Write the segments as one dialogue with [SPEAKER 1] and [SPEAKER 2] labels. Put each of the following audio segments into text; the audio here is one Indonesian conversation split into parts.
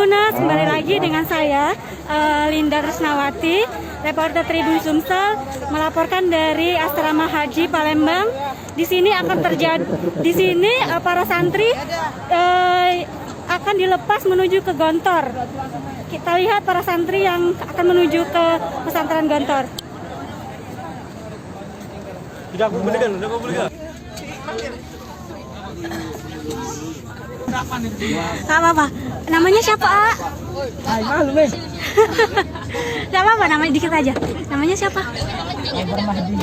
[SPEAKER 1] Tribuners, kembali lagi dengan saya Linda Tresnawati, reporter Tribun Sumsel, melaporkan dari Asrama Haji Palembang. Di sini para santri akan dilepas menuju ke Gontor. Kita lihat para santri yang akan menuju ke pesantren Gontor.
[SPEAKER 2] Tidak aku belikan.
[SPEAKER 1] Gak apa-apa. Namanya siapa, A? Gak apa-apa, namanya dikit aja. Namanya siapa?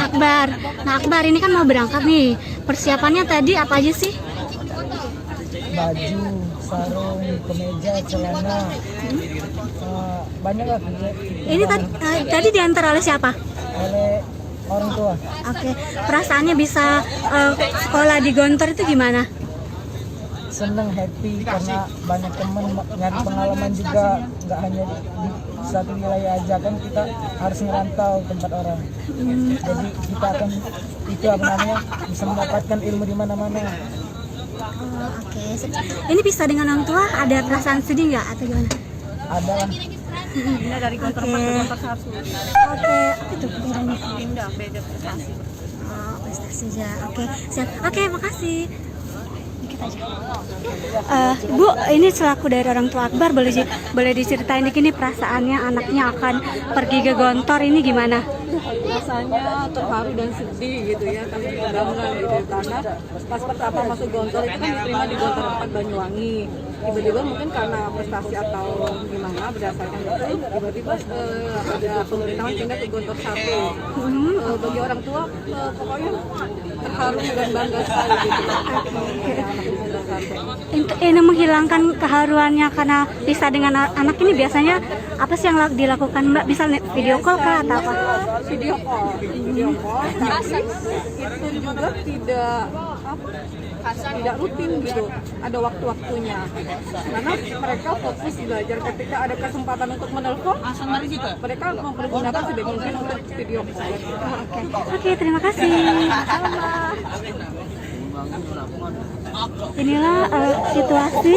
[SPEAKER 1] Akbar. Nah, Akbar ini kan mau berangkat nih. Persiapannya tadi apa aja sih?
[SPEAKER 3] Baju, sarung, kemeja, celana, banyak lah.
[SPEAKER 1] Ini tadi diantar oleh siapa?
[SPEAKER 3] Oleh orang tua.
[SPEAKER 1] Oke. Perasaannya bisa sekolah di Gontor itu gimana?
[SPEAKER 3] Seneng, happy karena banyak teman, nyari pengalaman juga, nggak hanya di satu wilayah aja, kan kita harus ngerantau tempat orang. Jadi kita akan bisa mendapatkan ilmu di mana-mana.
[SPEAKER 1] Oke. Ini bisa dengan orang tua, ada perasaan sedih nggak atau gimana?
[SPEAKER 3] Ada lah.
[SPEAKER 4] Pindah dari Gontor 4 ke Gontor 1.
[SPEAKER 1] Oke, itu bedanya.
[SPEAKER 4] Pindah, beda prestasi.
[SPEAKER 1] Oh, prestasi ya. Oke, siap. Oke, makasih. Dikit aja. Bu, ini selaku dari orang tua Akbar, boleh diceritain dikit nih perasaannya anaknya akan pergi ke Gontor ini gimana?
[SPEAKER 4] Rasanya terharu dan sedih gitu ya, kami juga bangga gitu karena pas pertama masuk Gontor itu kan diterima di Gontor 4 Banyuwangi. Tiba-tiba mungkin karena prestasi atau gimana berdasarkan itu tiba-tiba ada pemberitahuan pindah ke Gontor 1. Bagi orang tua pokoknya terharu dan bangga sekali gitu.
[SPEAKER 1] Ini menghilangkan keharuannya karena bisa dengan anak ini biasanya apa sih yang dilakukan Mbak? Bisa video call kah atau apa?
[SPEAKER 4] Video call tapi itu juga tidak rutin gitu, ada waktu-waktunya karena mereka fokus belajar. Ketika ada kesempatan untuk menelpon, mereka mempergunakan sebaik mungkin untuk video call.
[SPEAKER 1] Oke, terima kasih. Inilah situasi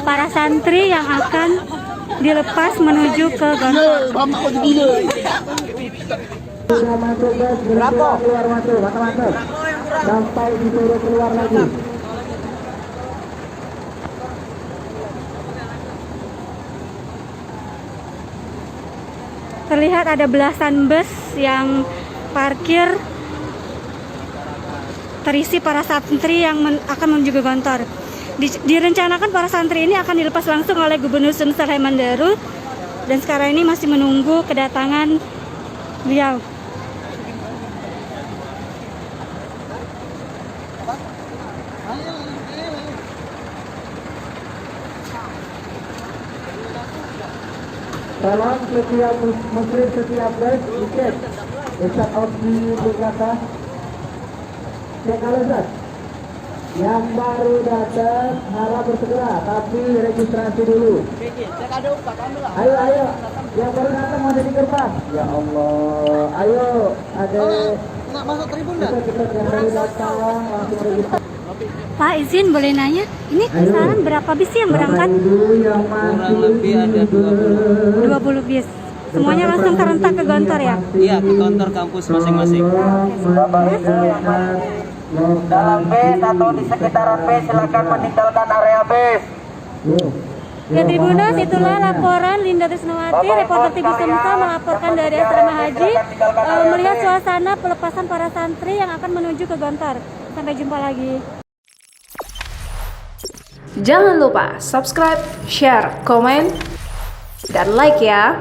[SPEAKER 1] para santri yang akan dilepas menuju ke Gontor.
[SPEAKER 3] Berapa? Keluar masuk, mantap. Sampai disuruh keluar lagi.
[SPEAKER 1] Terlihat ada belasan bus yang parkir terisi para santri yang akan menuju ke Gontor. Direncanakan para santri ini akan dilepas langsung oleh Gubernur Sumsel Hemmandarul, dan sekarang ini masih menunggu kedatangan beliau.
[SPEAKER 3] Salam setiap muslim setiap guys, tiket Ustaz Oki berkata, cek alasan yang baru datang harap bersegera, tapi registrasi dulu. Ayo, yang baru datang ada di gerbang. Ya Allah, ayo ada. Nggak masuk tribun dah. Kita yang baru datang langsung registrasi.
[SPEAKER 1] Pak, izin boleh nanya, ini kisaran berapa bis sih yang berangkat?
[SPEAKER 2] Kurang lebih ada
[SPEAKER 1] 20 bis. Semuanya langsung serentak ke Gontor ya?
[SPEAKER 2] Iya, ke Gontor kampus masing-masing.
[SPEAKER 3] Bapak Ibu yang dalam bis atau di sekitaran bis silakan meninggalkan area bis.
[SPEAKER 1] Ya Tribuners, itulah laporan Linda Tresnawati, reporter TV Sumsel melaporkan dari Asrama Haji, melihat suasana pelepasan para santri yang akan menuju ke Gontor. Sampai jumpa lagi.
[SPEAKER 5] Jangan lupa subscribe, share, komen, dan like ya.